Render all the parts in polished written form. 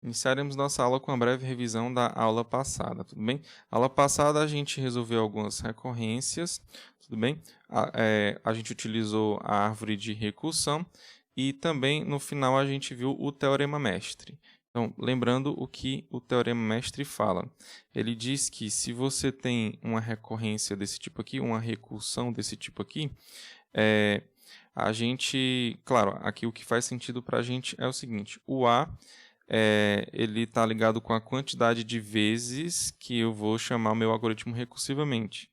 Iniciaremos nossa aula com uma breve revisão da aula passada, tudo bem? Aula passada a gente resolveu algumas recorrências, tudo bem? A gente utilizou a árvore de recursão e também no final a gente viu o teorema mestre. Então, lembrando o que o teorema mestre fala. Ele diz que se você tem uma recorrência desse tipo aqui, uma recursão desse tipo aqui, é, a gente, claro, aqui o que faz sentido para a gente é o seguinte: o A ele está ligado com a quantidade de vezes que eu vou chamar o meu algoritmo recursivamente.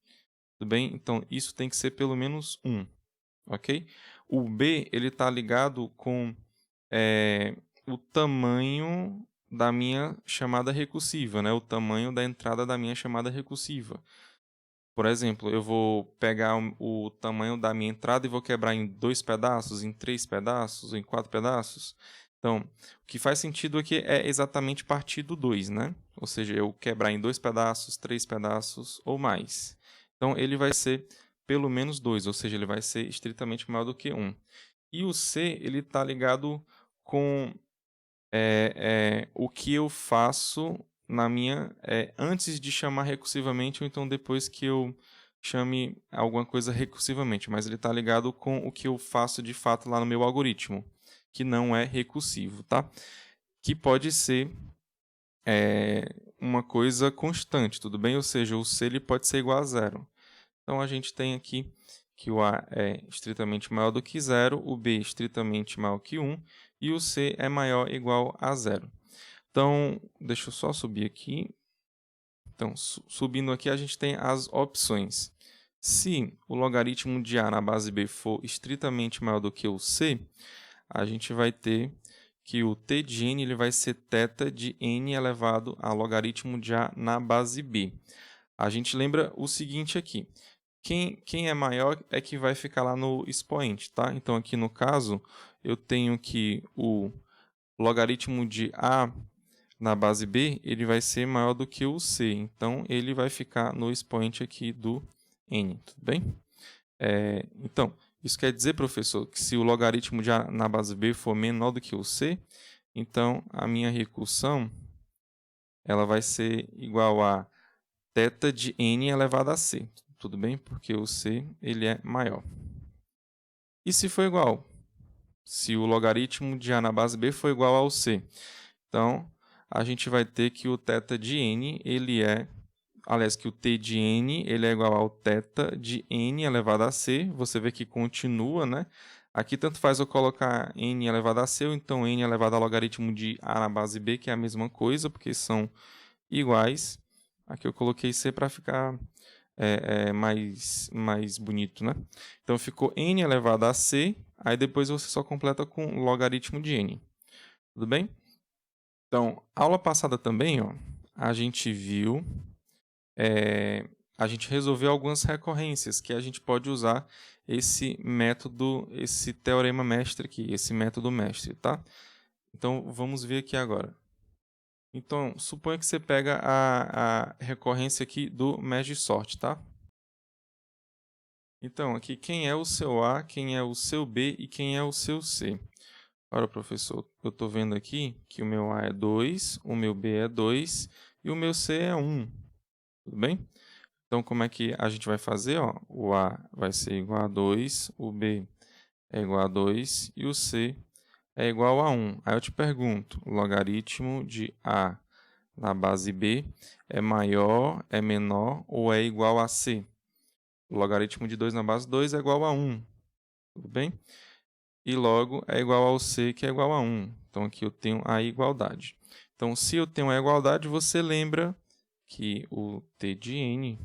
Tudo bem? Então, isso tem que ser pelo menos 1, ok? O B ele está ligado com o tamanho da minha chamada recursiva, né? O tamanho da entrada da minha chamada recursiva. Por exemplo, eu vou pegar o tamanho da minha entrada e vou quebrar em 2 pedaços, em 3 pedaços, em 4 pedaços. Então, o que faz sentido aqui é exatamente partir do 2, né? Ou seja, eu quebrar em 2 pedaços, 3 pedaços ou mais. Então, ele vai ser pelo menos 2, ou seja, ele vai ser estritamente maior do que 1. E o C, ele está ligado com o que eu faço na minha antes de chamar recursivamente ou então depois que eu chame alguma coisa recursivamente, mas ele está ligado com o que eu faço de fato lá no meu algoritmo, que não é recursivo, tá? Que pode ser uma coisa constante, tudo bem? Ou seja, o C ele pode ser igual a zero. Então a gente tem aqui que o A é estritamente maior do que zero, o B é estritamente maior que 1 e o C é maior ou igual a zero. Então, deixa eu só subir aqui. Então, subindo aqui, a gente tem as opções. Se o logaritmo de A na base B for estritamente maior do que o C, a gente vai ter que o t de n ele vai ser θ de n elevado a logaritmo de A na base B. A gente lembra o seguinte aqui. Quem é maior é que vai ficar lá no expoente, tá? Então, aqui no caso, eu tenho que o logaritmo de A na base B, ele vai ser maior do que o C. Então, ele vai ficar no expoente aqui do n, tudo bem? Então, isso quer dizer, professor, que se o logaritmo de A na base B for menor do que o C, então a minha recursão ela vai ser igual a θ de n elevado a c. Tudo bem? Porque o c ele é maior. E se for igual? Se o logaritmo de A na base B for igual ao c. Então, a gente vai ter que o θ de n, ele é... Aliás, que o t de n ele é igual ao θ de n elevado a c. Você vê que continua, né? Aqui tanto faz eu colocar n elevado a c, ou então n elevado ao logaritmo de A na base B, que é a mesma coisa, porque são iguais. Aqui eu coloquei c para ficar mais bonito, né? Então ficou n elevado a c, aí depois você só completa com logaritmo de n. Tudo bem? Então, aula passada também, ó, a gente viu, a gente resolveu algumas recorrências que a gente pode usar esse método, esse teorema mestre aqui, esse método mestre, tá? Então, vamos ver aqui agora. Então, suponha que você pega a recorrência aqui do merge sort, tá? Então, aqui quem é o seu A, quem é o seu B e quem é o seu C. Ora, professor, eu estou vendo aqui que o meu A é 2, o meu B é 2 e o meu C é 1. Tudo bem? Então, como é que a gente vai fazer? Ó? O A vai ser igual a 2, o B é igual a 2 e o C é igual a 1. Aí eu te pergunto, o logaritmo de A na base B é maior, é menor ou é igual a C? O logaritmo de 2 na base 2 é igual a 1. Tudo bem? E logo é igual ao C, que é igual a 1. Então, aqui eu tenho a igualdade. Então, se eu tenho a igualdade, você lembra que o t de n,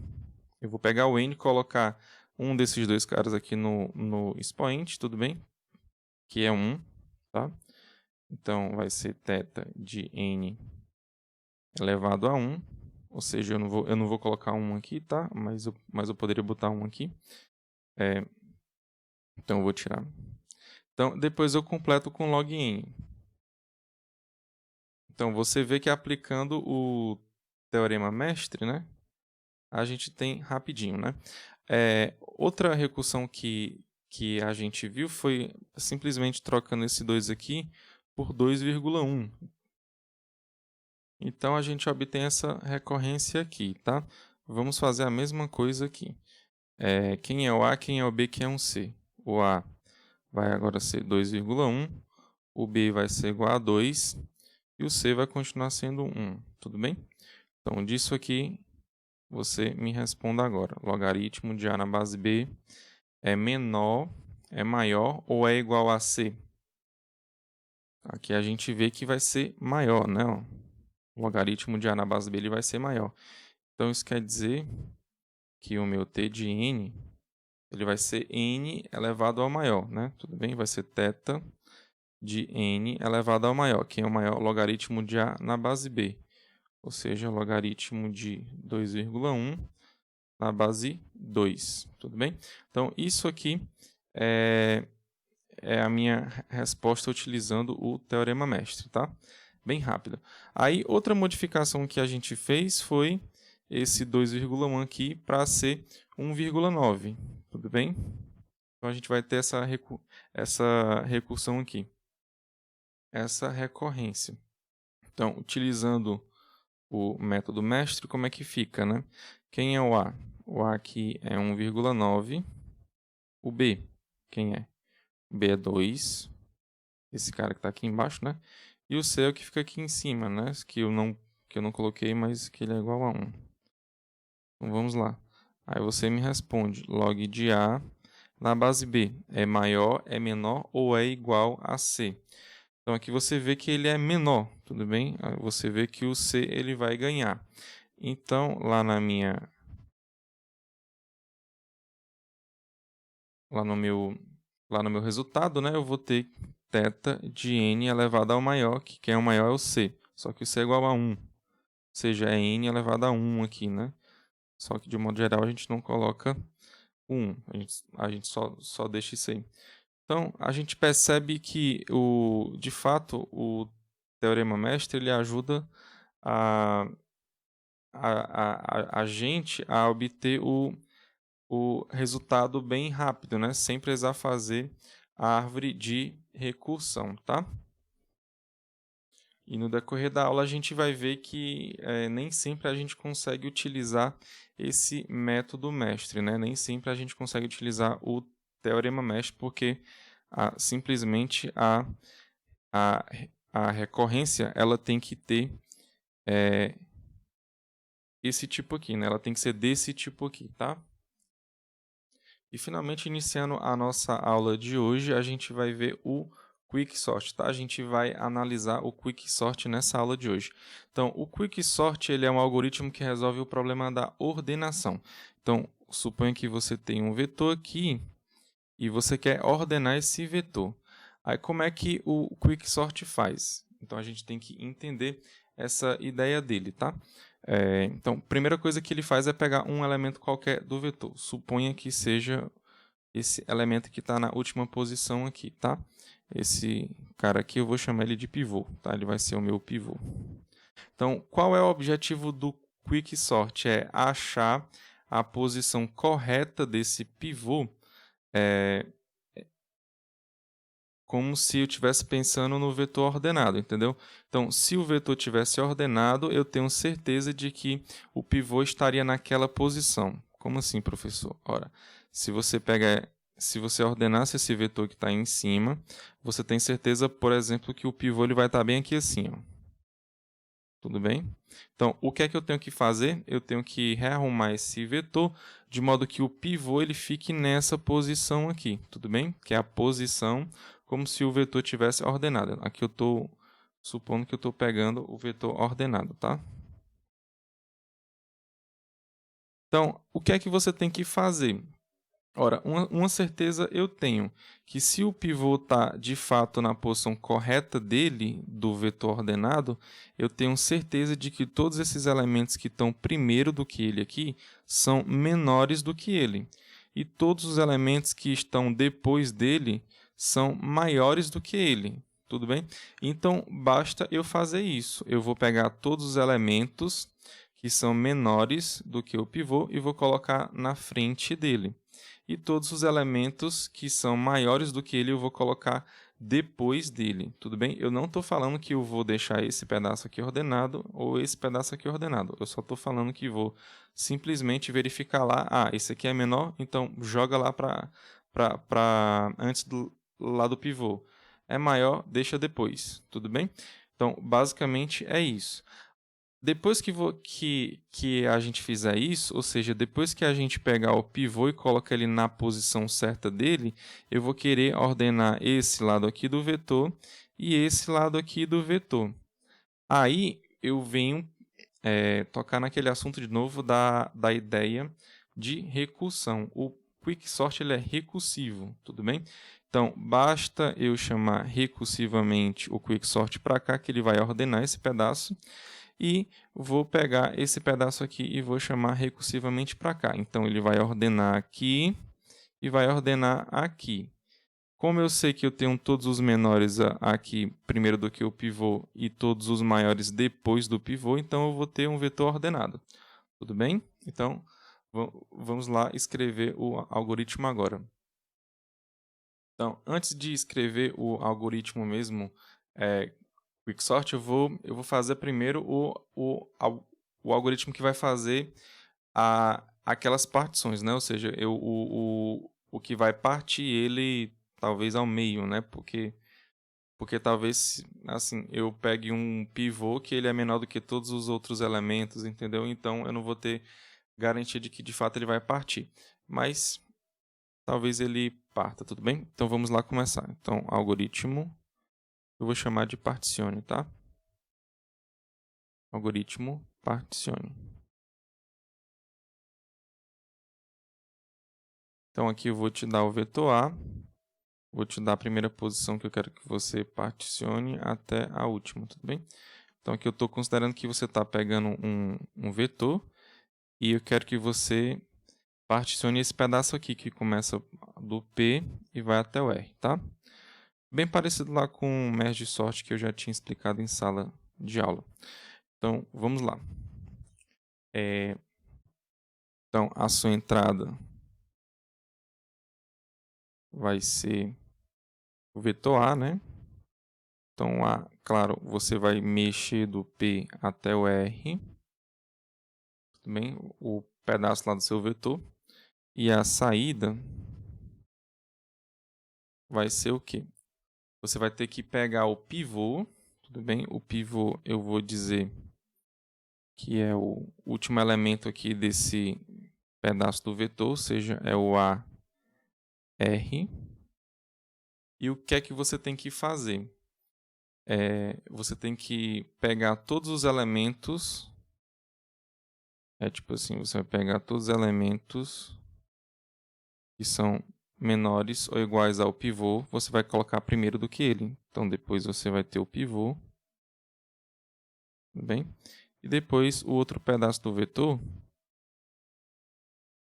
eu vou pegar o n e colocar um desses dois caras aqui no expoente, tudo bem? Que é 1, tá? Então, vai ser θ de n elevado a 1. Ou seja, eu não vou colocar 1 aqui, tá? Mas eu poderia botar 1 aqui. Então, eu vou tirar. Então, depois eu completo com log n. Então, você vê que aplicando o teorema mestre, né, a gente tem rapidinho, né? Outra recursão que a gente viu foi simplesmente trocando esse 2 aqui por 2,1. Então, a gente obtém essa recorrência aqui, tá? Vamos fazer a mesma coisa aqui. Quem é o A, quem é o B, quem é um C? O A vai agora ser 2,1, o B vai ser igual a 2 e o C vai continuar sendo 1, tudo bem? Então, disso aqui, você me responda agora. Logaritmo de A na base B é menor, é maior ou é igual a C? Aqui a gente vê que vai ser maior, né? O logaritmo de A na base B ele vai ser maior. Então, isso quer dizer que o meu T de N ele vai ser N elevado ao maior, né? Tudo bem? Vai ser θ de N elevado ao maior. Quem é o maior? Logaritmo de A na base B. Ou seja, logaritmo de 2,1 na base 2. Tudo bem? Então, isso aqui é a minha resposta utilizando o teorema mestre, tá? Bem rápida. Aí, outra modificação que a gente fez foi esse 2,1 aqui para ser 1,9. Tudo bem? Então, a gente vai ter essa recursão aqui. Essa recorrência. Então, utilizando o método mestre, como é que fica, né? Quem é o A? O A aqui é 1,9. O B, quem é? O B é 2. Esse cara que está aqui embaixo, né? E o C é o que fica aqui em cima, né? Que eu não coloquei, mas que ele é igual a 1. Então, vamos lá. Aí você me responde, log de A na base B é maior, é menor ou é igual a C? Então, aqui você vê que ele é menor, tudo bem? Aí você vê que o C ele vai ganhar. Então, lá no meu resultado, né, eu vou ter θ de N elevado ao maior, que quem é o maior é o C. Só que o C é igual a 1. Ou seja, é N elevado a 1 aqui, né? Só que, de modo geral, a gente não coloca 1. A gente só deixa isso aí. Então, a gente percebe que, de fato, o teorema mestre ele ajuda a gente a obter o resultado bem rápido, né? Sem precisar fazer a árvore de recursão, tá? E no decorrer da aula a gente vai ver que nem sempre a gente consegue utilizar esse método mestre, né? Nem sempre a gente consegue utilizar o teorema mestre, porque simplesmente a recorrência ela tem que ter esse tipo aqui, né? Ela tem que ser desse tipo aqui, tá? E finalmente, iniciando a nossa aula de hoje, a gente vai ver o Quicksort, tá? A gente vai analisar o Quicksort nessa aula de hoje. Então, o Quicksort ele é um algoritmo que resolve o problema da ordenação. Então, suponha que você tem um vetor aqui e você quer ordenar esse vetor. Aí, como é que o Quicksort faz? Então, a gente tem que entender essa ideia dele, tá? Então, a primeira coisa que ele faz é pegar um elemento qualquer do vetor. Suponha que seja esse elemento que está na última posição aqui, tá? Esse cara aqui eu vou chamar ele de pivô, tá? Ele vai ser o meu pivô. Então, qual é o objetivo do Quicksort? É achar a posição correta desse pivô, como se eu estivesse pensando no vetor ordenado, entendeu? Então, se o vetor tivesse ordenado, eu tenho certeza de que o pivô estaria naquela posição. Como assim, professor? Ora, se você ordenasse esse vetor que está em cima, você tem certeza, por exemplo, que o pivô ele vai estar bem aqui assim, ó. Tudo bem? Então, o que é que eu tenho que fazer? Eu tenho que rearrumar esse vetor de modo que o pivô ele fique nessa posição aqui, tudo bem? Que é a posição como se o vetor tivesse ordenado. Aqui eu estou supondo que eu estou pegando o vetor ordenado, tá? Então, o que é que você tem que fazer? Ora, uma certeza eu tenho, que se o pivô está de fato na posição correta dele, do vetor ordenado, eu tenho certeza de que todos esses elementos que estão primeiro do que ele aqui são menores do que ele. E todos os elementos que estão depois dele são maiores do que ele. Tudo bem? Então, basta eu fazer isso. Eu vou pegar todos os elementos que são menores do que o pivô e vou colocar na frente dele. E todos os elementos que são maiores do que ele eu vou colocar depois dele, tudo bem? Eu não estou falando que eu vou deixar esse pedaço aqui ordenado ou esse pedaço aqui ordenado. Eu só estou falando que vou simplesmente verificar lá, esse aqui é menor, então joga lá para antes do lá do pivô. É maior, deixa depois, tudo bem? Então, basicamente é isso. Depois que a gente fizer isso, ou seja, depois que a gente pegar o pivô e colocar ele na posição certa dele, eu vou querer ordenar esse lado aqui do vetor e esse lado aqui do vetor. Aí eu venho tocar naquele assunto de novo da ideia de recursão. O Quicksort ele é recursivo, tudo bem? Então, basta eu chamar recursivamente o Quicksort para cá, que ele vai ordenar esse pedaço. E vou pegar esse pedaço aqui e vou chamar recursivamente para cá. Então, ele vai ordenar aqui e vai ordenar aqui. Como eu sei que eu tenho todos os menores aqui primeiro do que o pivô e todos os maiores depois do pivô, então eu vou ter um vetor ordenado. Tudo bem? Então, vamos lá escrever o algoritmo agora. Então, antes de escrever o algoritmo mesmo, Quicksort, eu vou fazer primeiro o algoritmo que vai fazer aquelas partições, né? Ou seja, o que vai partir ele talvez ao meio, né? Porque talvez assim eu pegue um pivô que ele é menor do que todos os outros elementos, entendeu? Então eu não vou ter garantia de que de fato ele vai partir. Mas talvez ele parta, tudo bem? Então vamos lá começar. Então, algoritmo, eu vou chamar de particione, tá? Algoritmo particione. Então aqui eu vou te dar o vetor A, vou te dar a primeira posição que eu quero que você particione até a última, tudo bem? Então aqui eu estou considerando que você está pegando um vetor e eu quero que você particione esse pedaço aqui que começa do P e vai até o R, tá? Bem parecido lá com o merge sort que eu já tinha explicado em sala de aula. Então vamos lá. Então a sua entrada vai ser o vetor A, né? Então, claro, você vai mexer do P até o R, também o pedaço lá do seu vetor. E a saída vai ser o quê? Você vai ter que pegar o pivô, tudo bem? O pivô eu vou dizer que é o último elemento aqui desse pedaço do vetor, ou seja, é o AR. E o que é que você tem que fazer? Você tem que pegar todos os elementos. Tipo assim, você vai pegar todos os elementos que são menores ou iguais ao pivô, você vai colocar primeiro do que ele. Então, depois você vai ter o pivô. Tudo bem? E depois o outro pedaço do vetor,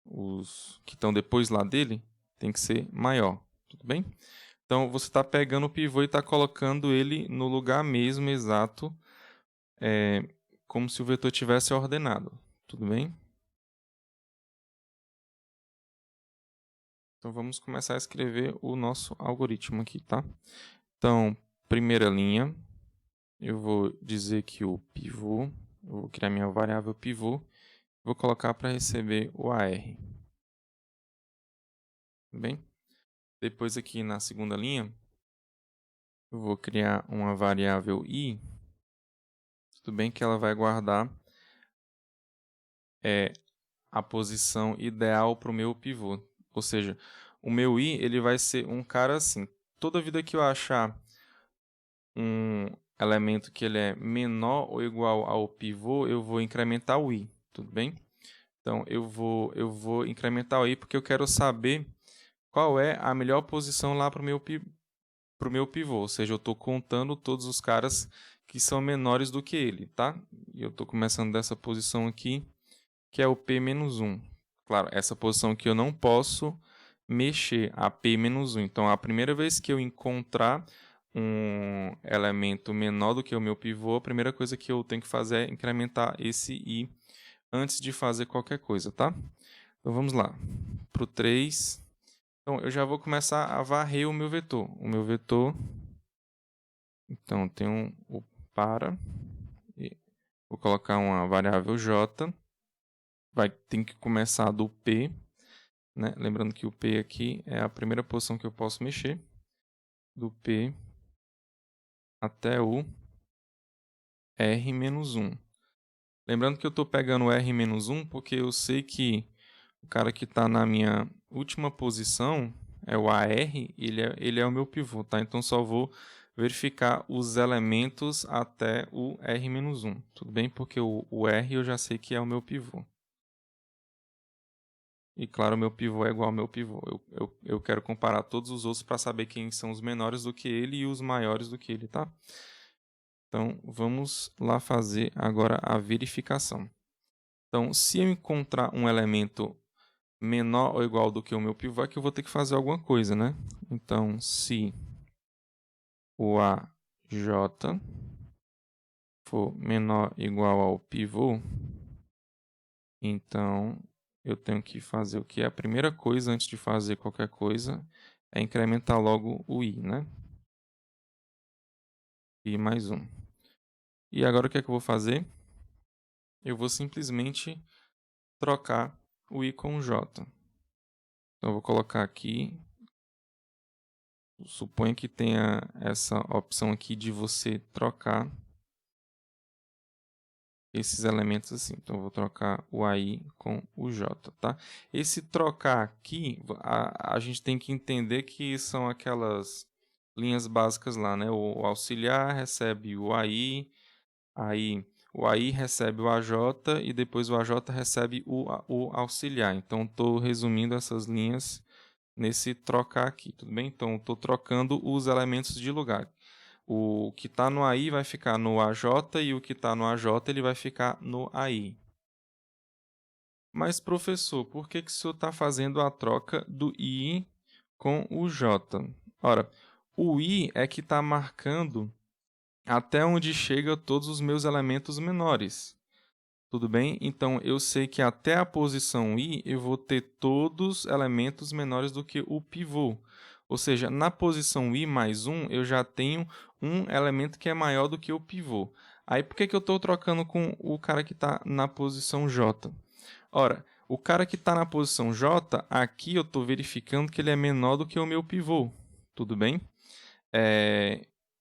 os que estão depois lá dele, tem que ser maior. Tudo bem? Então, você está pegando o pivô e está colocando ele no lugar mesmo exato, como se o vetor tivesse ordenado. Tudo bem? Então, vamos começar a escrever o nosso algoritmo aqui, tá? Então, primeira linha, eu vou dizer que o pivô, eu vou criar minha variável pivô, vou colocar para receber o AR. Tudo bem? Depois aqui na segunda linha, eu vou criar uma variável i, tudo bem que ela vai guardar a posição ideal para o meu pivô. Ou seja, o meu i ele vai ser um cara assim. Toda vida que eu achar um elemento que ele é menor ou igual ao pivô, eu vou incrementar o i, tudo bem? Então, eu vou incrementar o i porque eu quero saber qual é a melhor posição lá para o meu pivô. Ou seja, eu estou contando todos os caras que são menores do que ele, tá? E eu estou começando dessa posição aqui, que é o P-1. Claro, essa posição aqui eu não posso mexer, a P-1. Então, a primeira vez que eu encontrar um elemento menor do que o meu pivô, a primeira coisa que eu tenho que fazer é incrementar esse i antes de fazer qualquer coisa, tá? Então, vamos lá. Para o 3. Então, eu já vou começar a varrer o meu vetor. O meu vetor Então, eu tenho o para, e vou colocar uma variável j, tem que começar do p, né? Lembrando que o p aqui é a primeira posição que eu posso mexer, do p até o r-1. Lembrando que eu estou pegando o r-1 porque eu sei que o cara que está na minha última posição é o AR, ele é o meu pivô, tá? Então, só vou verificar os elementos até o R-1. Tudo bem? Porque o R eu já sei que é o meu pivô. E, claro, o meu pivô é igual ao meu pivô. Eu quero comparar todos os outros para saber quem são os menores do que ele e os maiores do que ele, tá? Então, vamos lá fazer agora a verificação. Então, se eu encontrar um elemento menor ou igual do que o meu pivô, é que eu vou ter que fazer alguma coisa, né? Então, se o AJ for menor ou igual ao pivô, então eu tenho que fazer o que? A primeira coisa antes de fazer qualquer coisa é incrementar logo o I, né? I mais 1. E agora o que é que eu vou fazer? Eu vou simplesmente trocar o I com o J. Então eu vou colocar aqui, suponho que tenha essa opção aqui de você trocar esses elementos assim. Então, eu vou trocar o AI com o J, tá? Esse trocar aqui, a gente tem que entender que são aquelas linhas básicas lá, né? O auxiliar recebe o AI, aí o AI recebe o AJ e depois o AJ recebe o auxiliar. Então, estou resumindo essas linhas nesse trocar aqui, tudo bem? Então, estou trocando os elementos de lugar. O que está no AI vai ficar no AJ e o que está no AJ ele vai ficar no AI. Mas, professor, por que o senhor está fazendo a troca do I com o J? Ora, o I é que está marcando até onde chega todos os meus elementos menores. Tudo bem? Então, eu sei que até a posição I eu vou ter todos elementos menores do que o pivô. Ou seja, na posição I mais 1, eu já tenho um elemento que é maior do que o pivô. Aí, por que eu estou trocando com o cara que está na posição J? Ora, o cara que está na posição J, aqui eu estou verificando que ele é menor do que o meu pivô. Tudo bem?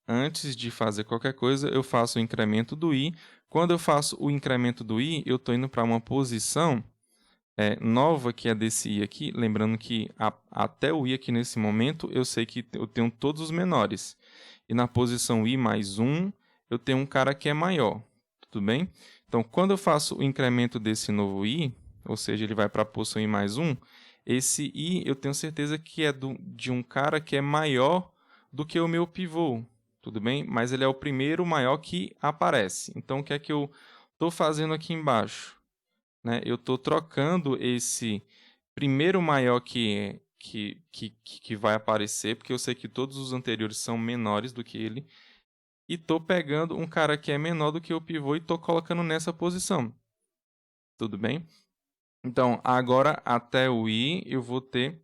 Antes de fazer qualquer coisa, eu faço o incremento do I. Quando eu faço o incremento do I, eu estou indo para uma posição nova, que é desse I aqui. Lembrando que até o I aqui nesse momento, eu sei que eu tenho todos os menores. E na posição I mais 1, eu tenho um cara que é maior. Tudo bem? Então, quando eu faço o incremento desse novo I, ou seja, ele vai para a posição I mais 1, esse I eu tenho certeza que é de um cara que é maior do que o meu pivô. Tudo bem? Mas ele é o primeiro maior que aparece. Então, o que é que eu estou fazendo aqui embaixo? Né? Eu estou trocando esse primeiro maior que vai aparecer, porque eu sei que todos os anteriores são menores do que ele, e estou pegando um cara que é menor do que o pivô e estou colocando nessa posição. Tudo bem? Então, agora até o I eu vou ter,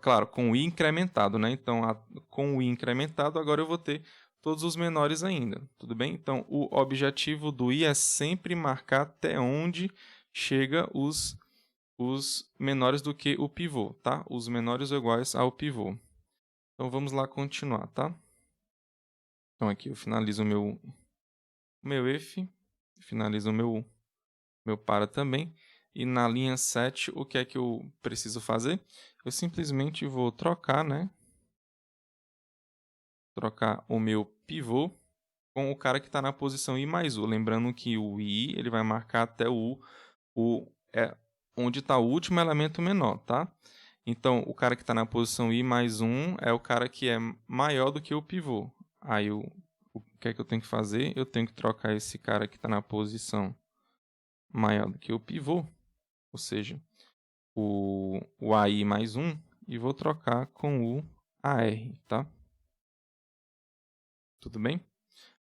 claro, com o I incrementado, né? Então, com o I incrementado, agora eu vou ter todos os menores ainda. Tudo bem? Então, o objetivo do I é sempre marcar até onde chega os menores do que o pivô, tá? Os menores ou iguais ao pivô. Então, vamos lá continuar, tá? Então, aqui eu finalizo o meu if, finalizo o meu para também. E na linha 7, o que é que eu preciso fazer? Eu simplesmente vou trocar, né? Trocar o meu pivô com o cara que está na posição I mais U. Lembrando que o I ele vai marcar até o onde está o último elemento menor, tá? Então, o cara que está na posição I mais 1 é o cara que é maior do que o pivô. Aí, o que é que eu tenho que fazer? Eu tenho que trocar esse cara que está na posição maior do que o pivô, ou seja, o AI mais 1, e vou trocar com o AR, tá? Tudo bem?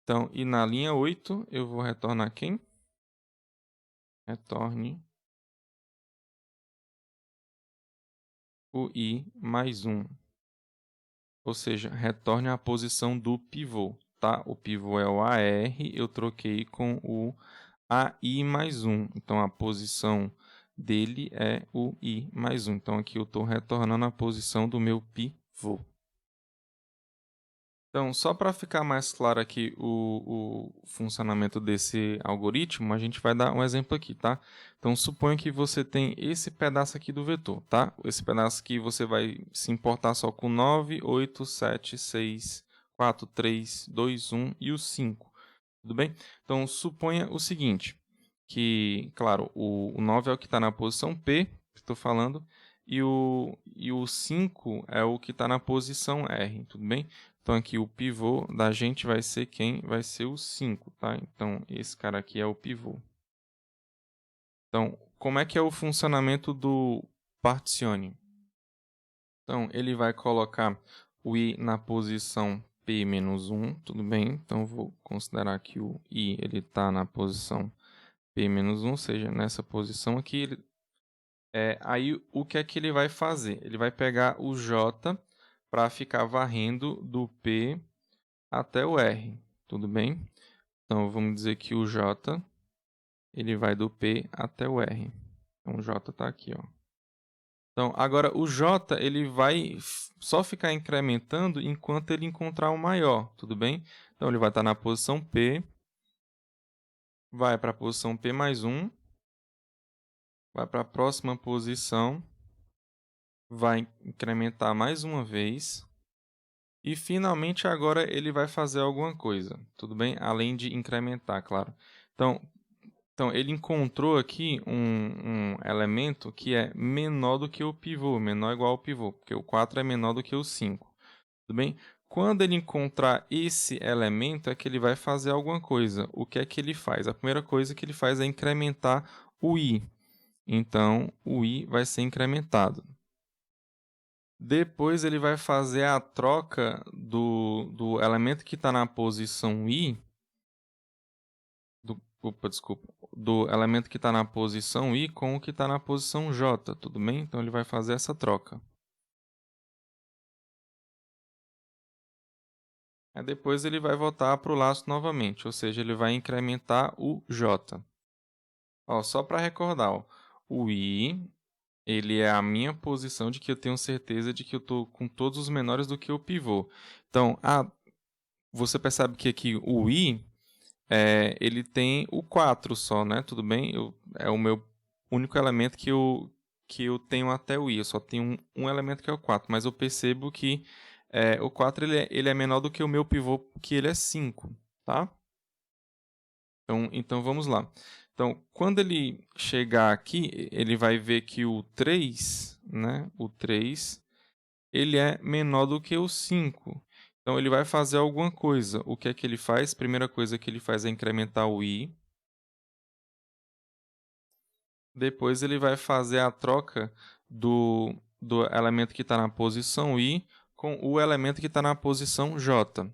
Então, e na linha 8, eu vou retornar quem? Retorne o I mais 1. Ou seja, retorne à posição do pivô, tá? O pivô é o AR, eu troquei com o AI mais 1. Então, a posição dele é o I mais 1. Então, aqui eu estou retornando a posição do meu pivô. Então, só para ficar mais claro aqui o funcionamento desse algoritmo, a gente vai dar um exemplo aqui, tá? Então, suponha que você tem esse pedaço aqui do vetor, tá? Esse pedaço aqui você vai se importar só com 9, 8, 7, 6, 4, 3, 2, 1 e o 5. Tudo bem? Então, suponha o seguinte, que, claro, o 9 é o que está na posição P, que estou falando, e o 5 é o que está na posição R, tudo bem? Então, aqui o pivô da gente vai ser quem? Vai ser o 5, tá? Então, esse cara aqui é o pivô. Então, como é que é o funcionamento do particione? Então, ele vai colocar o I na posição P-1, tudo bem? Então, vou considerar que o I está na posição P-1, ou seja, nessa posição aqui. Aí, o que é que ele vai fazer? Ele vai pegar o J para ficar varrendo do P até o R, tudo bem? Então, vamos dizer que o J ele vai do P até o R. Então, o J está aqui, ó. Então, agora o J ele vai só ficar incrementando enquanto ele encontrar o maior, tudo bem? Então, ele vai estar na posição P, vai para a posição P mais 1, vai para a próxima posição, vai incrementar mais uma vez, e finalmente agora ele vai fazer alguma coisa, tudo bem? Além de incrementar, claro. Então ele encontrou aqui um elemento que é menor do que o pivô, menor ou igual ao pivô, porque o 4 é menor do que o 5. Tudo bem? Quando ele encontrar esse elemento, é que ele vai fazer alguma coisa. O que é que ele faz? A primeira coisa que ele faz é incrementar o i. Então, o i vai ser incrementado. Depois, ele vai fazer a troca do elemento que está na posição i, do elemento que está na posição i com o que está na posição j, tudo bem? Então, ele vai fazer essa troca. Aí depois ele vai voltar para o laço novamente, ou seja, ele vai incrementar o j. Ó, só para recordar, ó, o i ele é a minha posição de que eu tenho certeza de que eu estou com todos os menores do que o pivô. Então, você percebe que aqui o i ele tem o 4 só, né? Tudo bem? É o meu único elemento que eu tenho até o i. Eu só tenho um elemento que é o 4, mas eu percebo que o 4 ele é menor do que o meu pivô, que ele é 5, tá? Então vamos lá. Então, quando ele chegar aqui, ele vai ver que o 3, né? O 3, ele é menor do que o 5. Então, ele vai fazer alguma coisa. O que é que ele faz? Primeira coisa que ele faz é incrementar o i. Depois, ele vai fazer a troca do elemento que está na posição i com o elemento que está na posição j.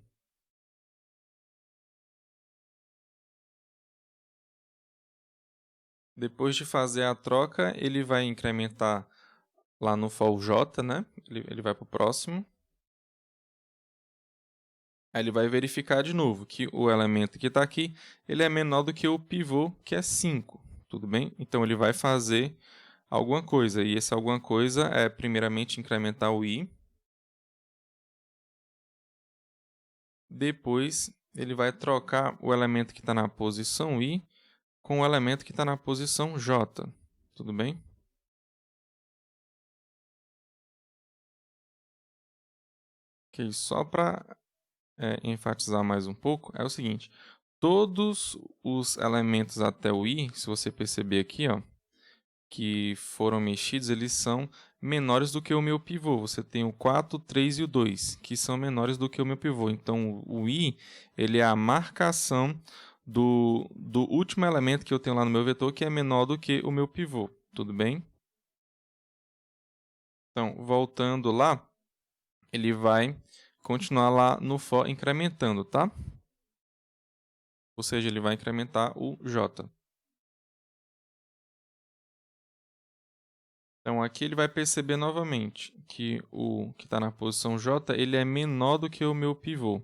Depois de fazer a troca, ele vai incrementar lá no for j, né? Ele vai para o próximo. Aí ele vai verificar de novo que o elemento que está aqui ele é menor do que o pivô, que é 5. Tudo bem? Então, ele vai fazer alguma coisa. E esse alguma coisa é, primeiramente, incrementar o i. Depois, ele vai trocar o elemento que está na posição i com o elemento que está na posição j. Tudo bem? Ok, só para enfatizar mais um pouco, é o seguinte. Todos os elementos até o i, se você perceber aqui, ó, que foram mexidos, eles são menores do que o meu pivô. Você tem o 4, o 3 e o 2, que são menores do que o meu pivô. Então, o i ele é a marcação do último elemento que eu tenho lá no meu vetor, que é menor do que o meu pivô. Tudo bem? Então, voltando lá, ele vai continuar lá no for incrementando, tá? Ou seja, ele vai incrementar o j. Então, aqui ele vai perceber novamente que o que está na posição j ele é menor do que o meu pivô.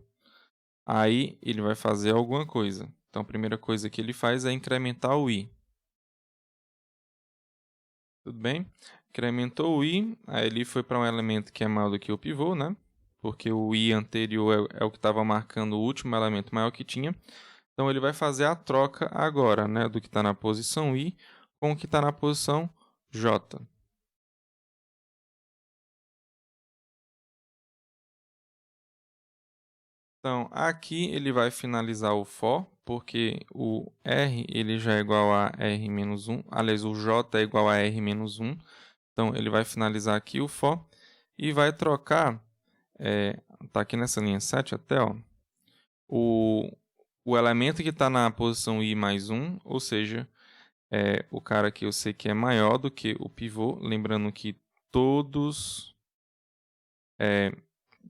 aí ele vai fazer alguma coisa. Então, a primeira coisa que ele faz é incrementar o i. Tudo bem? Incrementou o i, aí ele foi para um elemento que é maior do que o pivô, né? Porque o i anterior é o que estava marcando o último elemento maior que tinha. Então, ele vai fazer a troca agora, né? Do que está na posição i com o que está na posição j. Então, aqui ele vai finalizar o for, porque o r ele já é igual a r menos 1. Aliás, o j é igual a r menos 1. Então, ele vai finalizar aqui o for e vai trocar, tá aqui nessa linha 7 até, ó, o elemento que está na posição i mais 1, ou seja, o cara que eu sei que é maior do que o pivô, lembrando que todos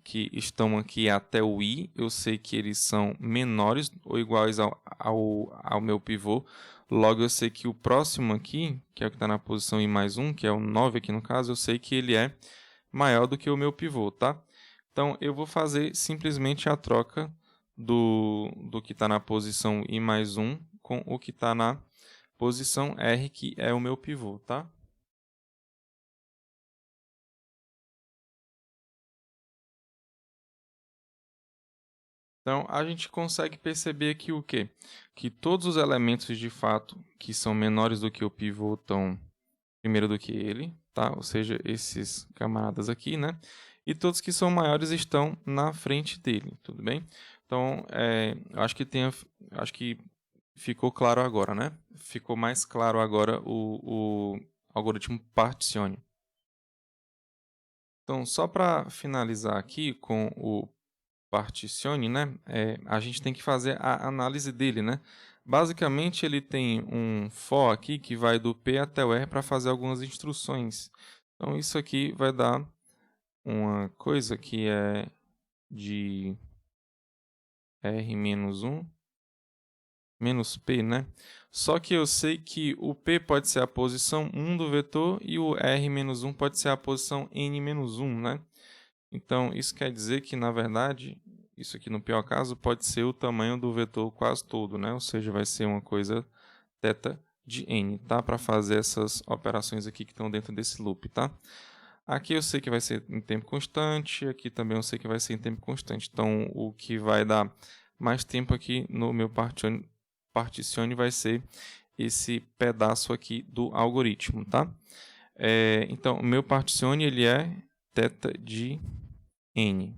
que estão aqui até o i, eu sei que eles são menores ou iguais ao meu pivô. Logo, eu sei que o próximo aqui, que é o que está na posição i mais 1, que é o 9 aqui no caso, eu sei que ele é maior do que o meu pivô, tá? Então, eu vou fazer simplesmente a troca do que está na posição i mais 1 com o que está na posição r, que é o meu pivô, tá? Então, a gente consegue perceber aqui o quê? Que todos os elementos, de fato, que são menores do que o pivô estão primeiro do que ele, tá? Ou seja, esses camaradas aqui, né? E todos que são maiores estão na frente dele, tudo bem? Então, eu acho que acho que ficou claro agora, né? Ficou mais claro agora o algoritmo particione. Então, só para finalizar aqui com o particione, né? A gente tem que fazer a análise dele, né? Basicamente, ele tem um for aqui que vai do P até o R para fazer algumas instruções. Então, isso aqui vai dar uma coisa que é de R-1 menos P, né? Só que eu sei que o P pode ser a posição 1 do vetor e o R-1 pode ser a posição N-1, né? Então, isso quer dizer que, na verdade, isso aqui no pior caso pode ser o tamanho do vetor quase todo, né? Ou seja, vai ser uma coisa θ de n, tá? Para fazer essas operações aqui que estão dentro desse loop, tá? Aqui eu sei que vai ser em tempo constante, aqui também eu sei que vai ser em tempo constante. Então, o que vai dar mais tempo aqui no meu particione vai ser esse pedaço aqui do algoritmo, tá? Então, o meu particione ele é θ de n.